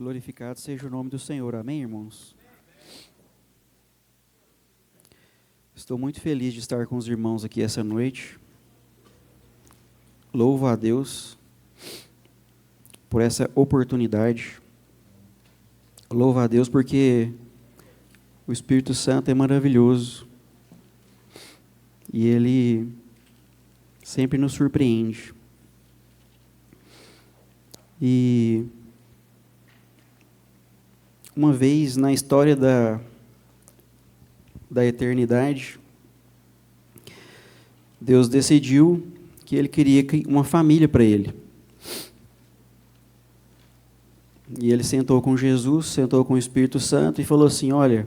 Glorificado seja o nome do Senhor. Amém, irmãos? Estou muito feliz de estar com os irmãos aqui essa noite. Louvo a Deus por essa oportunidade. Louvo a Deus porque o Espírito Santo é maravilhoso. E Ele sempre nos surpreende. E uma vez na história da eternidade, Deus decidiu que Ele queria uma família para Ele. E Ele sentou com Jesus, sentou com o Espírito Santo e falou assim: olha,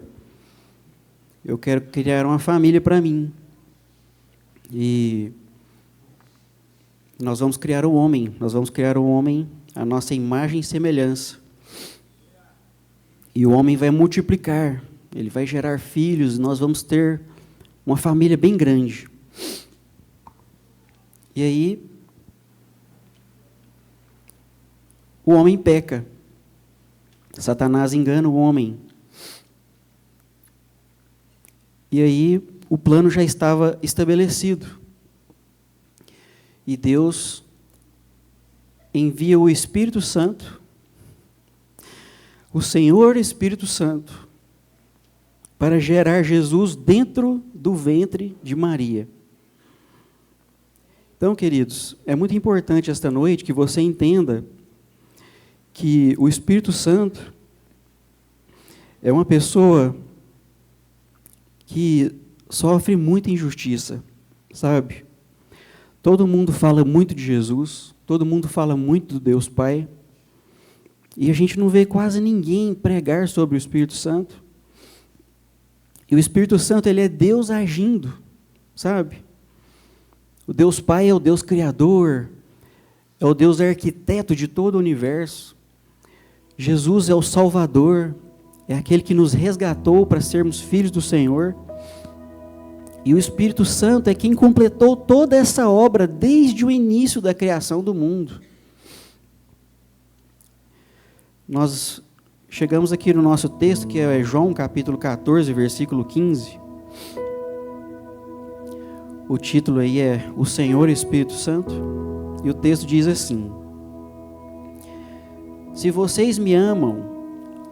eu quero criar uma família para mim. E nós vamos criar um homem, à nossa imagem e semelhança. E o homem vai multiplicar, ele vai gerar filhos, nós vamos ter uma família bem grande. E aí, o homem peca. Satanás engana o homem. E aí, o plano já estava estabelecido. E Deus envia o Espírito Santo, o Senhor Espírito Santo, para gerar Jesus dentro do ventre de Maria. Então, queridos, é muito importante esta noite que você entenda que o Espírito Santo é uma pessoa que sofre muita injustiça, sabe? Todo mundo fala muito de Jesus, todo mundo fala muito do Deus Pai, e a gente não vê quase ninguém pregar sobre o Espírito Santo. E o Espírito Santo, ele é Deus agindo, sabe? O Deus Pai é o Deus Criador, é o Deus arquiteto de todo o universo. Jesus é o Salvador, é aquele que nos resgatou para sermos filhos do Senhor. E o Espírito Santo é quem completou toda essa obra desde o início da criação do mundo. Nós chegamos aqui no nosso texto, que é João capítulo 14, versículo 15. O título aí é O Senhor Espírito Santo. E o texto diz assim: se vocês me amam,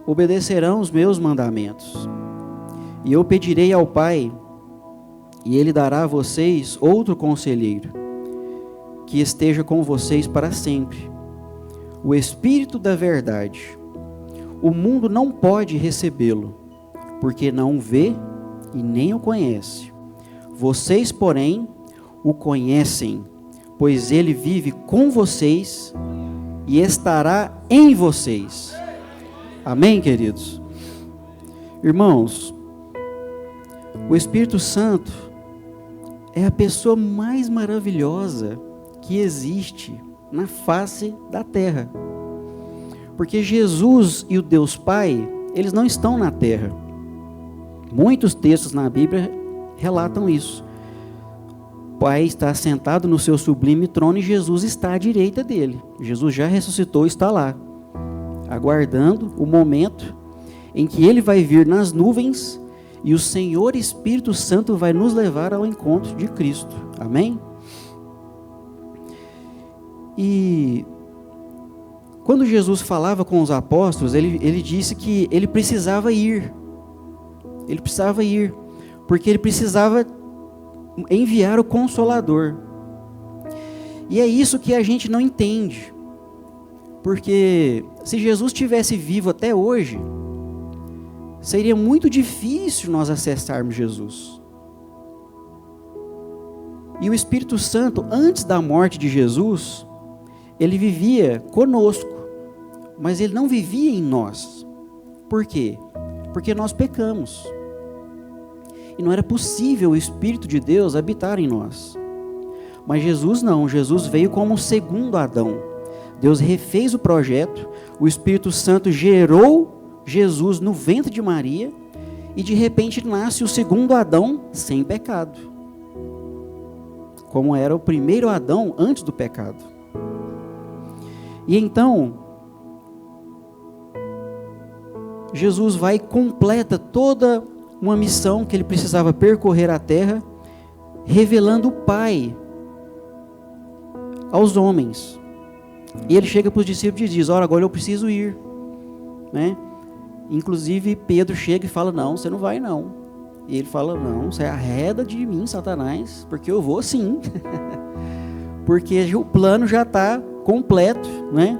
obedecerão os meus mandamentos. E eu pedirei ao Pai, e Ele dará a vocês outro conselheiro, que esteja com vocês para sempre, o Espírito da verdade. O mundo não pode recebê-lo, porque não o vê e nem o conhece. Vocês, porém, o conhecem, pois Ele vive com vocês e estará em vocês. Amém, queridos? Irmãos, o Espírito Santo é a pessoa mais maravilhosa que existe na face da terra. Porque Jesus e o Deus Pai, eles não estão na terra. Muitos textos na Bíblia relatam isso. O Pai está sentado no seu sublime trono e Jesus está à direita dele. Jesus já ressuscitou e está lá, aguardando o momento em que Ele vai vir nas nuvens e o Senhor Espírito Santo vai nos levar ao encontro de Cristo. Amém? E quando Jesus falava com os apóstolos, ele disse que ele precisava ir. Ele precisava ir, porque ele precisava enviar o Consolador. E é isso que a gente não entende. Porque se Jesus estivesse vivo até hoje, seria muito difícil nós acessarmos Jesus. E o Espírito Santo, antes da morte de Jesus, ele vivia conosco, mas ele não vivia em nós. Por quê? Porque nós pecamos. E não era possível o Espírito de Deus habitar em nós. Mas Jesus não, Jesus veio como o segundo Adão. Deus refez o projeto, o Espírito Santo gerou Jesus no ventre de Maria, e de repente nasce o segundo Adão sem pecado, como era o primeiro Adão antes do pecado. E então, Jesus vai e completa toda uma missão que ele precisava percorrer a terra, revelando o Pai aos homens. E ele chega para os discípulos e diz: ora, agora eu preciso ir, né? Inclusive Pedro chega e fala: não, você não vai não. E ele fala: não, você arreda de mim, Satanás, porque eu vou sim. Porque o plano já está completo, né?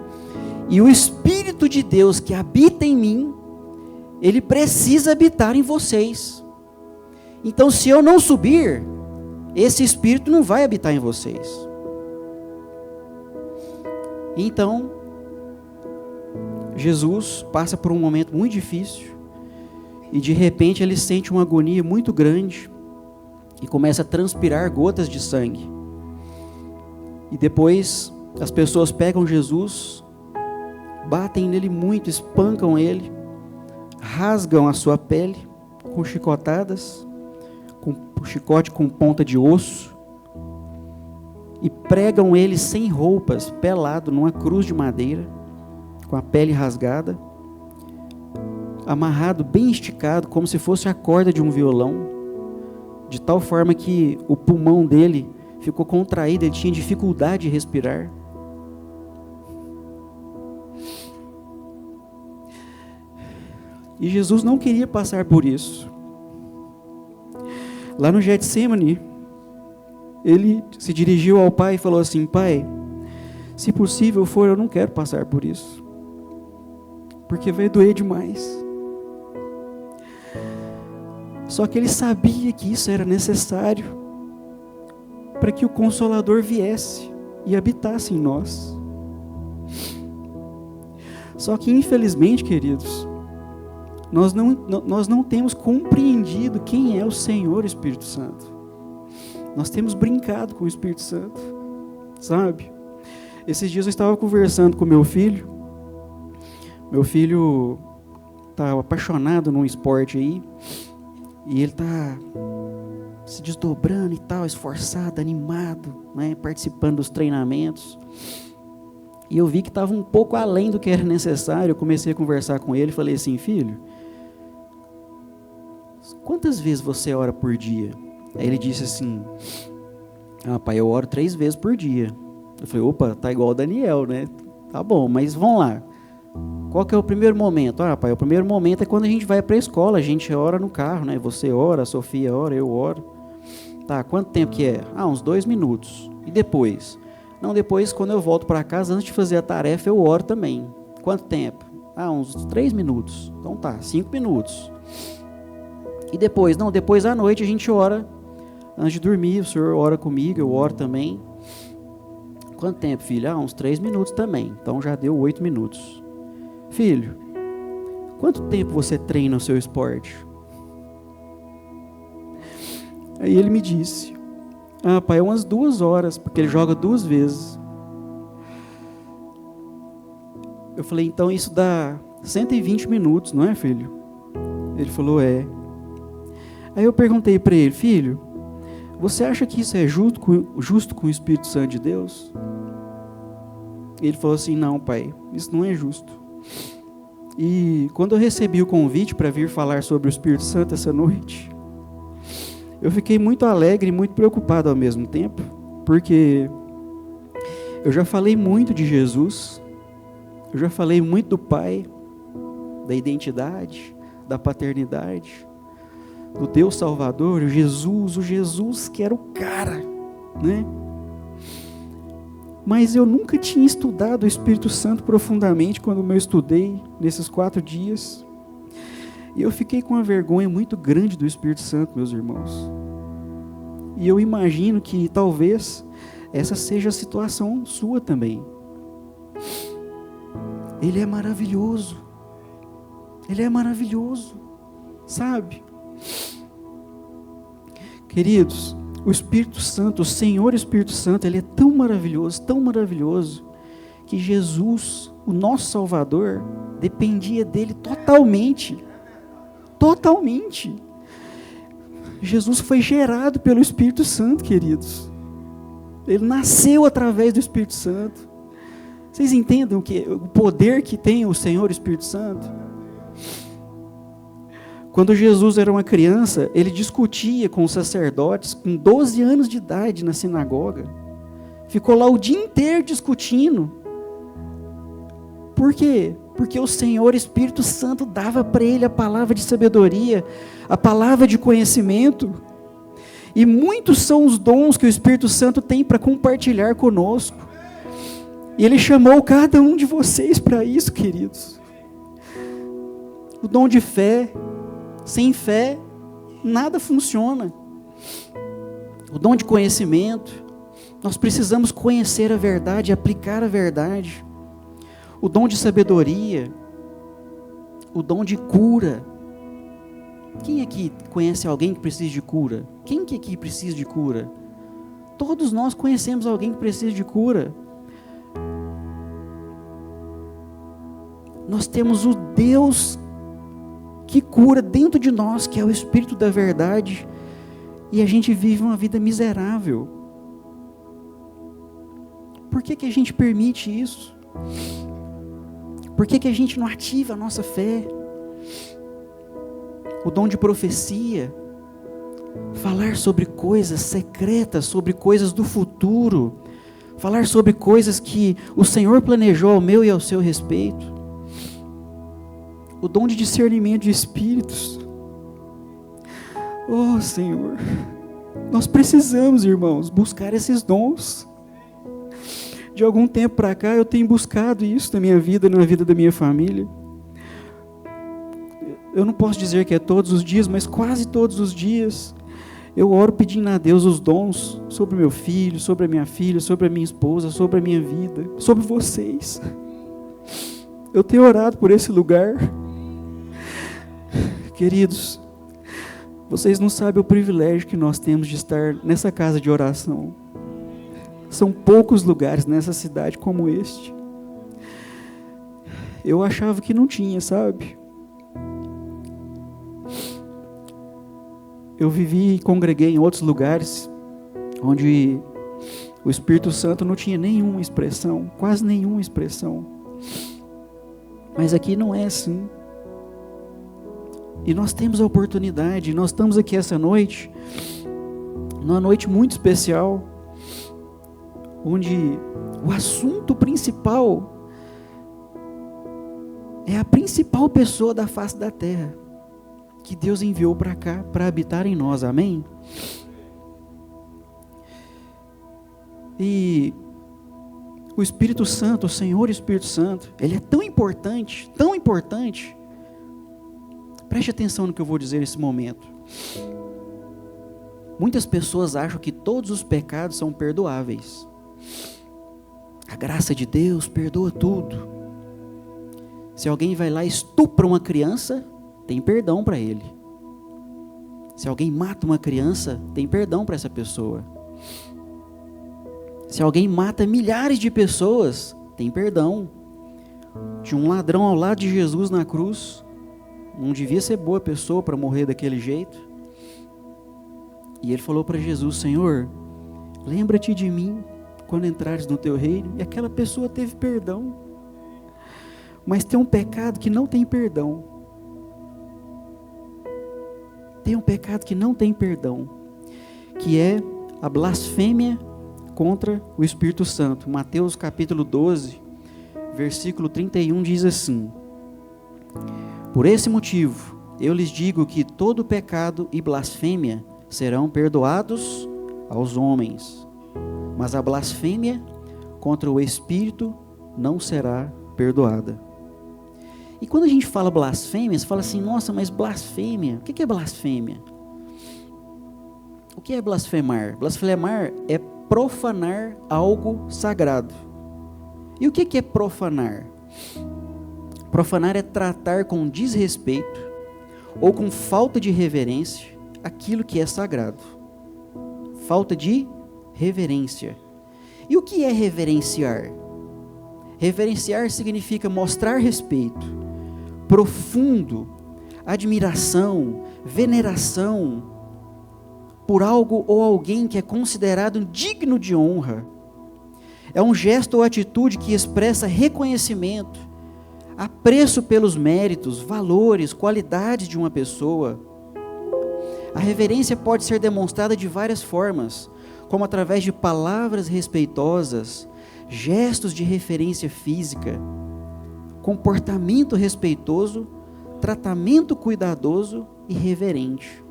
E o Espírito de Deus que habita em mim, ele precisa habitar em vocês. Então, se eu não subir, esse Espírito não vai habitar em vocês. Então, Jesus passa por um momento muito difícil e de repente ele sente uma agonia muito grande e começa a transpirar gotas de sangue. E depois as pessoas pegam Jesus, batem nele muito, espancam ele, rasgam a sua pele com chicotadas, com chicote com ponta de osso, e pregam ele sem roupas, pelado, numa cruz de madeira, com a pele rasgada, amarrado bem esticado, como se fosse a corda de um violão, de tal forma que o pulmão dele ficou contraído, ele tinha dificuldade de respirar. E Jesus não queria passar por isso. Lá no Getsemane, ele se dirigiu ao Pai e falou assim: Pai, se possível for, eu não quero passar por isso, porque vai doer demais. Só que ele sabia que isso era necessário para que o Consolador viesse e habitasse em nós. Só que infelizmente, queridos, nós não temos compreendido quem é o Senhor Espírito Santo. Nós temos brincado com o Espírito Santo, sabe? Esses dias eu estava conversando com meu filho. Meu filho está apaixonado num esporte aí, e ele está se desdobrando e tal, esforçado, animado, né, participando dos treinamentos. E eu vi que estava um pouco além do que era necessário. Eu comecei a conversar com ele e falei assim: filho, quantas vezes você ora por dia? Aí ele disse assim: pai, eu oro 3 vezes por dia. Eu falei: opa, tá igual o Daniel, né? Tá bom, mas vamos lá. Qual que é o primeiro momento? Pai, o primeiro momento é quando a gente vai para a escola, a gente ora no carro, né? Você ora, a Sofia ora, eu oro. Tá, quanto tempo que é? Uns 2 minutos. E depois? Não, depois quando eu volto para casa, antes de fazer a tarefa, eu oro também. Quanto tempo? Uns 3 minutos. Então tá, 5 minutos. E depois? Não, depois à noite a gente ora. Antes de dormir, o senhor ora comigo, eu oro também. Quanto tempo, filho? Uns 3 minutos também. Então já deu 8 minutos. Filho, quanto tempo você treina o seu esporte? Aí ele me disse: pai, umas 2 horas, porque ele joga 2 vezes. Eu falei: então isso dá 120 minutos, não é, filho? Ele falou: é. Aí eu perguntei para ele: filho, você acha que isso é justo com o Espírito Santo de Deus? Ele falou assim: não, pai, isso não é justo. E quando eu recebi o convite para vir falar sobre o Espírito Santo essa noite, eu fiquei muito alegre e muito preocupado ao mesmo tempo, porque eu já falei muito de Jesus, eu já falei muito do Pai, da identidade, da paternidade, do Deus Salvador, o Jesus que era o cara, né? Mas eu nunca tinha estudado o Espírito Santo profundamente quando eu estudei nesses 4 dias. E eu fiquei com uma vergonha muito grande do Espírito Santo, meus irmãos. E eu imagino que talvez essa seja a situação sua também. Ele é maravilhoso. Ele é maravilhoso, sabe? Queridos, o Espírito Santo, o Senhor Espírito Santo, Ele é tão maravilhoso, que Jesus, o nosso Salvador, dependia dele totalmente. Totalmente. Jesus foi gerado pelo Espírito Santo, queridos. Ele nasceu através do Espírito Santo. Vocês entendem o poder que tem o Senhor Espírito Santo? Quando Jesus era uma criança, ele discutia com os sacerdotes, com 12 anos de idade, na sinagoga. Ficou lá o dia inteiro discutindo. Por quê? Porque o Senhor Espírito Santo dava para ele a palavra de sabedoria, a palavra de conhecimento. E muitos são os dons que o Espírito Santo tem para compartilhar conosco. E Ele chamou cada um de vocês para isso, queridos. O dom de fé. Sem fé, nada funciona. O dom de conhecimento. Nós precisamos conhecer a verdade, aplicar a verdade. O dom de sabedoria. O dom de cura. Quem aqui conhece alguém que precisa de cura? Quem que aqui precisa de cura? Todos nós conhecemos alguém que precisa de cura. Nós temos o Deus que cura dentro de nós, que é o Espírito da verdade, e a gente vive uma vida miserável. Por que a gente permite isso? Por que a gente não ativa a nossa fé? O dom de profecia, falar sobre coisas secretas, sobre coisas do futuro, falar sobre coisas que o Senhor planejou ao meu e ao seu respeito. O dom de discernimento de espíritos. Oh, Senhor, nós precisamos, irmãos, buscar esses dons. De algum tempo para cá, eu tenho buscado isso na minha vida, na vida da minha família. Eu não posso dizer que é todos os dias, mas quase todos os dias, eu oro pedindo a Deus os dons sobre o meu filho, sobre a minha filha, sobre a minha esposa, sobre a minha vida, sobre vocês. Eu tenho orado por esse lugar. Queridos, vocês não sabem o privilégio que nós temos de estar nessa casa de oração. São poucos lugares nessa cidade como este. Eu achava que não tinha, sabe? Eu vivi e congreguei em outros lugares onde o Espírito Santo não tinha nenhuma expressão, quase nenhuma expressão. Mas aqui não é assim. E nós temos a oportunidade, nós estamos aqui essa noite, numa noite muito especial, onde o assunto principal é a principal pessoa da face da terra, que Deus enviou para cá, para habitar em nós, amém? E o Espírito Santo, o Senhor Espírito Santo, Ele é tão importante, preste atenção no que eu vou dizer nesse momento. Muitas pessoas acham que todos os pecados são perdoáveis. A graça de Deus perdoa tudo. Se alguém vai lá e estupra uma criança, tem perdão para ele. Se alguém mata uma criança, tem perdão para essa pessoa. Se alguém mata milhares de pessoas, tem perdão. Tinha um ladrão ao lado de Jesus na cruz. Não devia ser boa pessoa para morrer daquele jeito. E ele falou para Jesus: Senhor, lembra-te de mim quando entrares no teu reino. E aquela pessoa teve perdão. Mas tem um pecado que não tem perdão. Tem um pecado que não tem perdão, que é a blasfêmia contra o Espírito Santo. Mateus capítulo 12, versículo 31 diz assim: Por esse motivo, eu lhes digo que todo pecado e blasfêmia serão perdoados aos homens, mas a blasfêmia contra o Espírito não será perdoada. E quando a gente fala blasfêmia, você fala assim: nossa, mas blasfêmia, o que é blasfêmia? O que é blasfemar? Blasfemar é profanar algo sagrado. E o que é profanar? Profanar é tratar com desrespeito ou com falta de reverência aquilo que é sagrado. Falta de reverência. E o que é reverenciar? Reverenciar significa mostrar respeito profundo, admiração, veneração por algo ou alguém que é considerado digno de honra. É um gesto ou atitude que expressa reconhecimento, apreço pelos méritos, valores, qualidades de uma pessoa. A reverência pode ser demonstrada de várias formas, como através de palavras respeitosas, gestos de referência física, comportamento respeitoso, tratamento cuidadoso e reverente.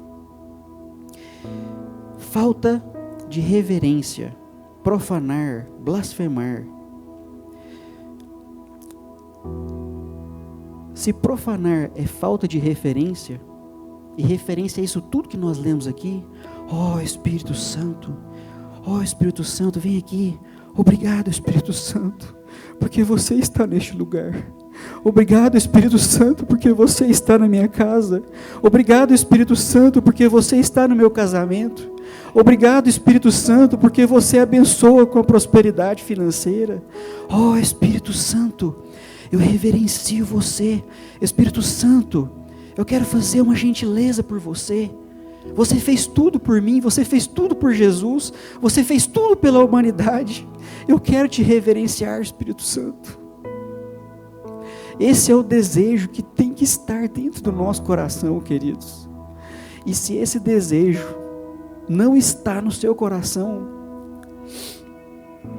Falta de reverência, profanar, blasfemar. Se profanar é falta de referência, e referência é isso tudo que nós lemos aqui, Espírito Santo, Espírito Santo, vem aqui, obrigado Espírito Santo, porque você está neste lugar. Obrigado Espírito Santo, porque você está na minha casa. Obrigado Espírito Santo, porque você está no meu casamento. Obrigado Espírito Santo, porque você abençoa com a prosperidade financeira. Espírito Santo, eu reverencio você. Espírito Santo, eu quero fazer uma gentileza por você. Você fez tudo por mim, você fez tudo por Jesus, você fez tudo pela humanidade. Eu quero te reverenciar, Espírito Santo. Esse é o desejo que tem que estar dentro do nosso coração, queridos. E se esse desejo não está no seu coração,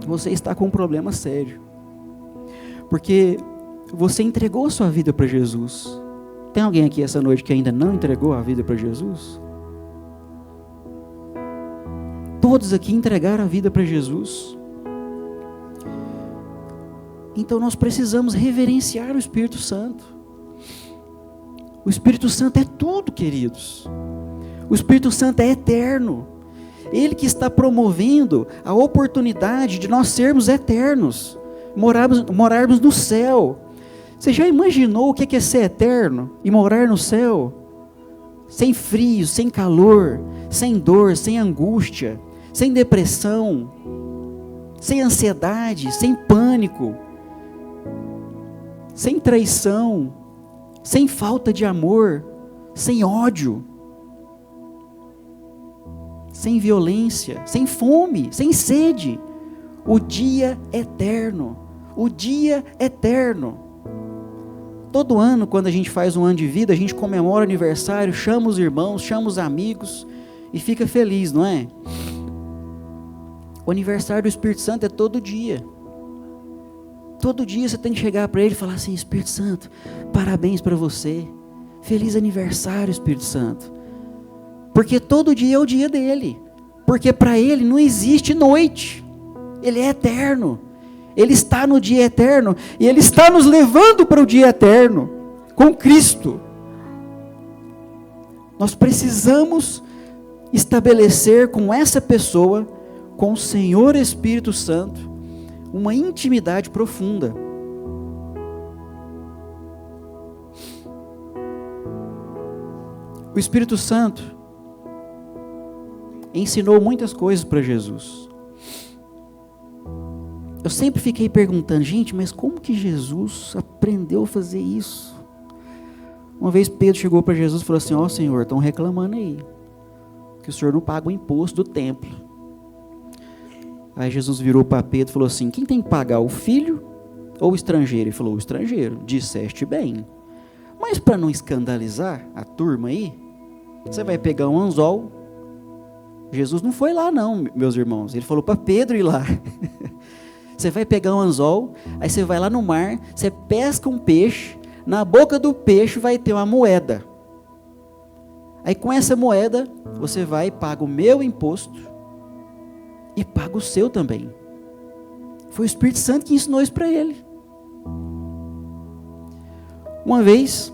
você está com um problema sério. Porque você entregou a sua vida para Jesus. Tem alguém aqui essa noite que ainda não entregou a vida para Jesus? Todos aqui entregaram a vida para Jesus. Então nós precisamos reverenciar o Espírito Santo. O Espírito Santo é tudo, queridos. O Espírito Santo é eterno. Ele que está promovendo a oportunidade de nós sermos eternos, morarmos no céu. Você já imaginou o que é ser eterno e morar no céu? Sem frio, sem calor, sem dor, sem angústia, sem depressão, sem ansiedade, sem pânico, sem traição, sem falta de amor, sem ódio, sem violência, sem fome, sem sede. O dia eterno, o dia eterno. Todo ano, quando a gente faz um ano de vida, a gente comemora o aniversário, chama os irmãos, chama os amigos e fica feliz, não é? O aniversário do Espírito Santo é todo dia. Todo dia você tem que chegar para ele e falar assim: Espírito Santo, parabéns para você. Feliz aniversário, Espírito Santo. Porque todo dia é o dia dele. Porque para ele não existe noite. Ele é eterno. Ele está no dia eterno. E ele está nos levando para o dia eterno. Com Cristo. Nós precisamos estabelecer com essa pessoa, com o Senhor Espírito Santo, uma intimidade profunda. O Espírito Santo ensinou muitas coisas para Jesus. Eu sempre fiquei perguntando, gente, mas como que Jesus aprendeu a fazer isso? Uma vez Pedro chegou para Jesus e falou assim: Senhor, estão reclamando aí, que o Senhor não paga o imposto do templo. Aí Jesus virou para Pedro e falou assim: quem tem que pagar, o filho ou o estrangeiro? Ele falou: o estrangeiro. Disseste bem. Mas para não escandalizar a turma aí, você vai pegar um anzol. Jesus não foi lá não, meus irmãos. Ele falou para Pedro ir lá. Você vai pegar um anzol, aí você vai lá no mar, você pesca um peixe, na boca do peixe vai ter uma moeda. Aí com essa moeda, você vai e paga o meu imposto e paga o seu também. Foi o Espírito Santo que ensinou isso para ele. Uma vez,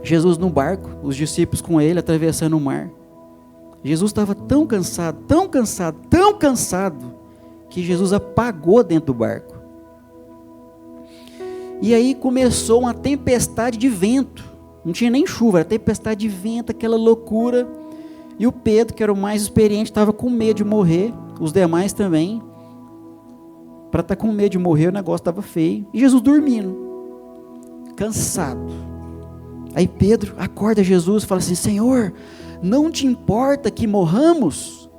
Jesus no barco, os discípulos com ele, atravessando o mar. Jesus estava tão cansado, que Jesus apagou dentro do barco. E aí começou uma tempestade de vento. Não tinha nem chuva, era tempestade de vento, aquela loucura. E o Pedro, que era o mais experiente, estava com medo de morrer. Os demais também. Para estar com medo de morrer, o negócio estava feio. E Jesus dormindo, cansado. Aí Pedro acorda Jesus e fala assim: Senhor, não te importa que morramos?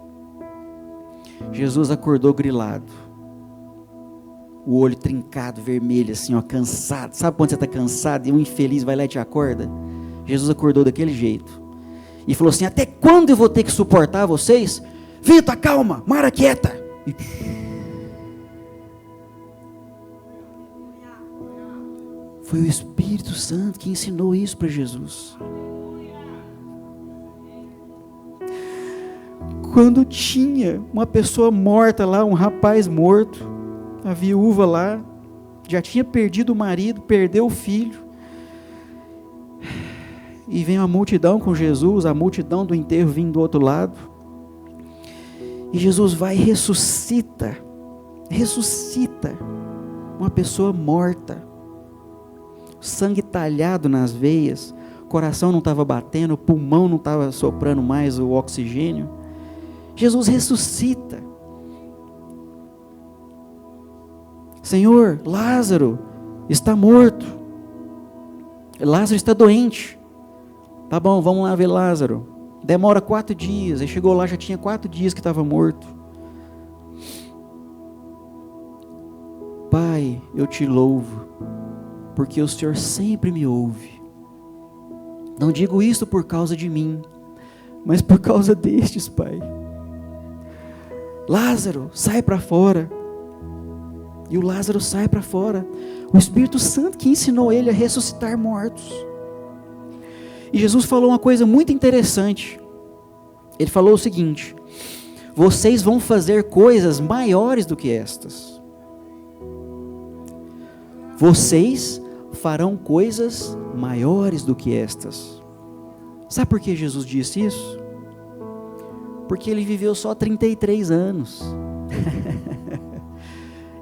Jesus acordou grilado. o olho trincado, vermelho, assim, ó, cansado. Sabe quando você está cansado e um infeliz vai lá e te acorda? Jesus acordou daquele jeito. E falou assim: até quando eu vou ter que suportar vocês? Vento, acalma, mar aquieta. E... foi o Espírito Santo que ensinou isso para Jesus. Quando tinha uma pessoa morta lá, um rapaz morto, a viúva lá, já tinha perdido o marido, perdeu o filho, e vem uma multidão com Jesus, a multidão do enterro vindo do outro lado, e Jesus vai e ressuscita uma pessoa morta, sangue talhado nas veias, o coração não estava batendo, o pulmão não estava soprando mais o oxigênio. Jesus ressuscita. Senhor, Lázaro está morto. Lázaro está doente. Tá bom, vamos lá ver Lázaro. Demora 4 dias. Ele chegou lá, já tinha 4 dias que estava morto. Pai, eu te louvo, porque o Senhor sempre me ouve. Não digo isso por causa de mim, mas por causa destes, Pai. Lázaro, sai para fora. E o Lázaro sai para fora. O Espírito Santo que ensinou ele a ressuscitar mortos. E Jesus falou uma coisa muito interessante. Ele falou o seguinte: vocês vão fazer coisas maiores do que estas. Vocês farão coisas maiores do que estas. Sabe por que Jesus disse isso? Porque ele viveu só 33 anos.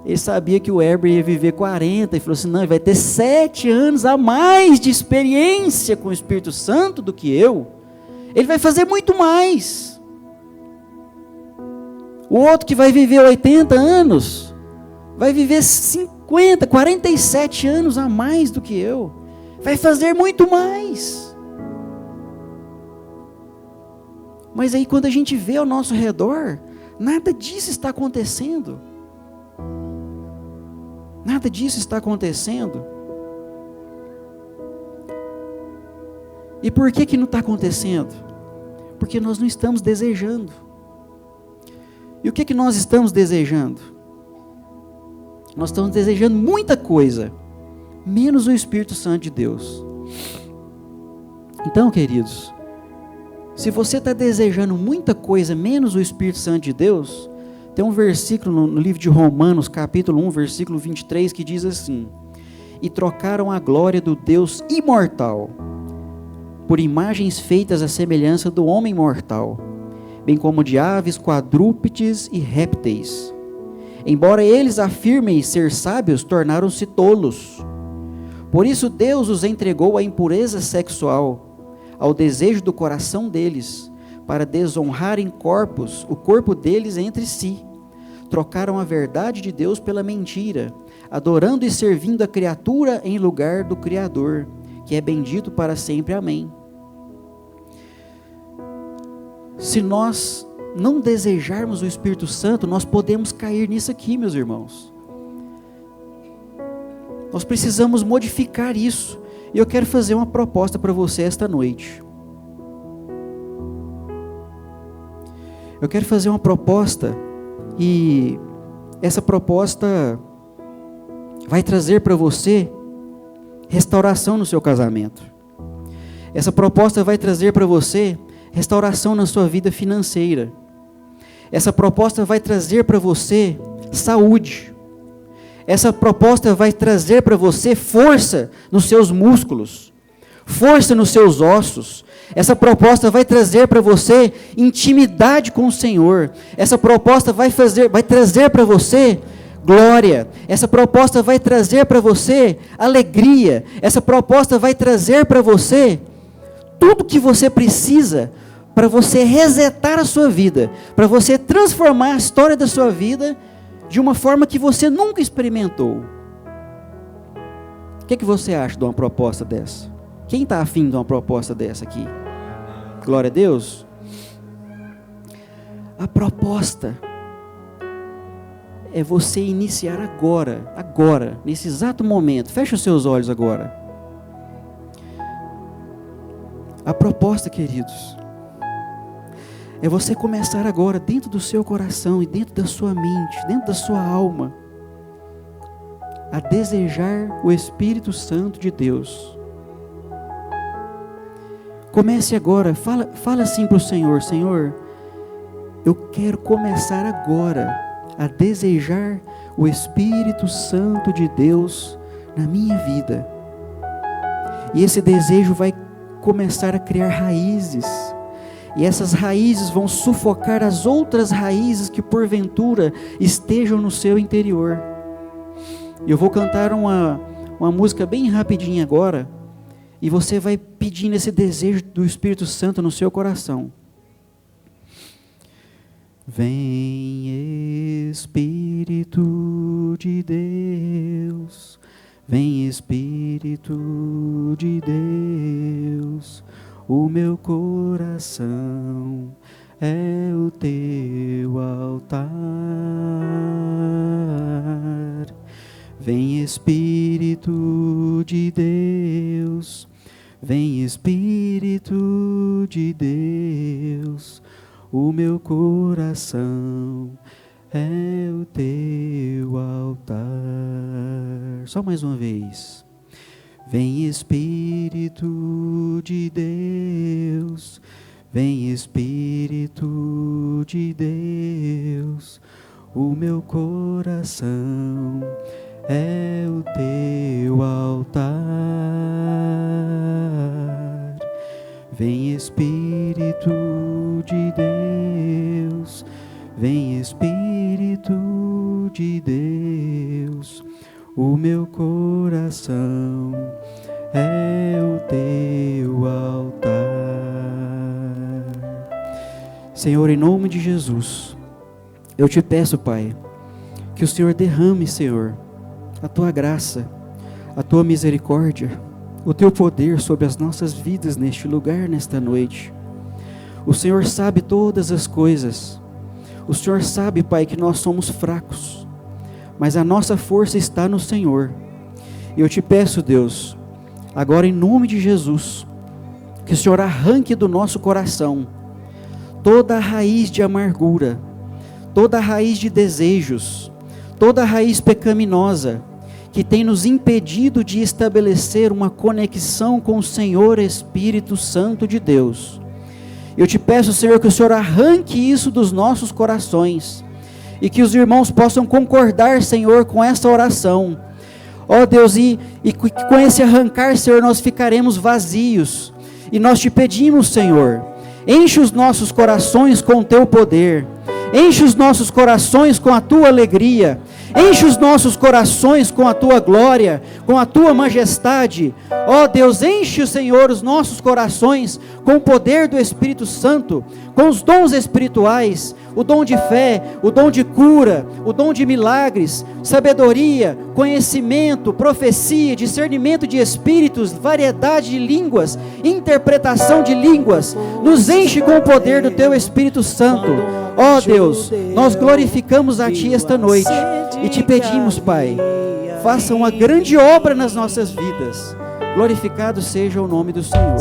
Ele sabia que o Heber ia viver 40, e falou assim: não, ele vai ter 7 anos a mais de experiência com o Espírito Santo do que eu. Ele vai fazer muito mais. O outro que vai viver 80 anos, vai viver 50, 47 anos a mais do que eu. Vai fazer muito mais. Mas aí quando a gente vê ao nosso redor, nada disso está acontecendo. Nada disso está acontecendo. E por que não está acontecendo? Porque nós não estamos desejando. E o que nós estamos desejando? Nós estamos desejando muita coisa, menos o Espírito Santo de Deus. Então, queridos, se você está desejando muita coisa, menos o Espírito Santo de Deus, tem um versículo no livro de Romanos, capítulo 1, versículo 23, que diz assim: e trocaram a glória do Deus imortal, por imagens feitas à semelhança do homem mortal, bem como de aves, quadrúpedes e répteis. Embora eles afirmem ser sábios, tornaram-se tolos. Por isso Deus os entregou à impureza sexual, ao desejo do coração deles, para desonrarem o corpo deles entre si. Trocaram a verdade de Deus pela mentira, adorando e servindo a criatura em lugar do Criador, que é bendito para sempre. Amém. Se nós não desejarmos o Espírito Santo, nós podemos cair nisso aqui, meus irmãos. Nós precisamos modificar isso. E eu quero fazer uma proposta para você esta noite. Eu quero fazer uma proposta, e essa proposta vai trazer para você restauração no seu casamento. Essa proposta vai trazer para você restauração na sua vida financeira. Essa proposta vai trazer para você saúde. Essa proposta vai trazer para você força nos seus músculos, força nos seus ossos. Essa proposta vai trazer para você intimidade com o Senhor. Essa proposta vai trazer para você glória. Essa proposta vai trazer para você alegria. Essa proposta vai trazer para você tudo que você precisa para você resetar a sua vida, para você transformar a história da sua vida de uma forma que você nunca experimentou. O que você acha de uma proposta dessa? Quem está afim de uma proposta dessa aqui? Glória a Deus. A proposta é você iniciar agora, nesse exato momento. Feche os seus olhos agora. A proposta, queridos, é você começar agora dentro do seu coração e dentro da sua mente, dentro da sua alma, a desejar o Espírito Santo de Deus. Comece agora, fala assim para o Senhor: Senhor, eu quero começar agora a desejar o Espírito Santo de Deus na minha vida. E esse desejo vai começar a criar raízes. E essas raízes vão sufocar as outras raízes que porventura estejam no seu interior. Eu vou cantar uma música bem rapidinha agora, e você vai pedindo esse desejo do Espírito Santo no seu coração. Vem Espírito de Deus, vem Espírito de Deus, o meu coração é o teu altar. Vem Espírito de Deus, vem Espírito de Deus, o meu coração é o teu altar. Só mais uma vez. Vem Espírito de Deus, vem Espírito de Deus, o meu coração é o teu altar. Vem Espírito de Deus, vem Espírito de Deus, o meu coração é o teu altar. Senhor, em nome de Jesus, eu te peço, Pai, que o Senhor derrame, Senhor, a tua graça, a tua misericórdia, o teu poder sobre as nossas vidas neste lugar, nesta noite. O Senhor sabe todas as coisas. O Senhor sabe, Pai, que nós somos fracos, mas a nossa força está no Senhor. E eu te peço, Deus, agora em nome de Jesus, que o Senhor arranque do nosso coração toda a raiz de amargura, toda a raiz de desejos, toda a raiz pecaminosa, que tem nos impedido de estabelecer uma conexão com o Senhor Espírito Santo de Deus. Eu te peço, Senhor, que o Senhor arranque isso dos nossos corações, e que os irmãos possam concordar, Senhor, com essa oração. Ó Deus, e com esse arrancar, Senhor, nós ficaremos vazios, e nós te pedimos, Senhor, enche os nossos corações com o teu poder, enche os nossos corações com a tua alegria, enche os nossos corações com a tua glória, com a tua majestade. Ó Deus, enche, Senhor, os nossos corações com o poder do Espírito Santo, com os dons espirituais, o dom de fé, o dom de cura, o dom de milagres, sabedoria, conhecimento, profecia, discernimento de espíritos, variedade de línguas, interpretação de línguas. Nos enche com o poder do teu Espírito Santo. Ó Deus, nós glorificamos a ti esta noite e te pedimos, Pai, faça uma grande obra nas nossas vidas. Glorificado seja o nome do Senhor.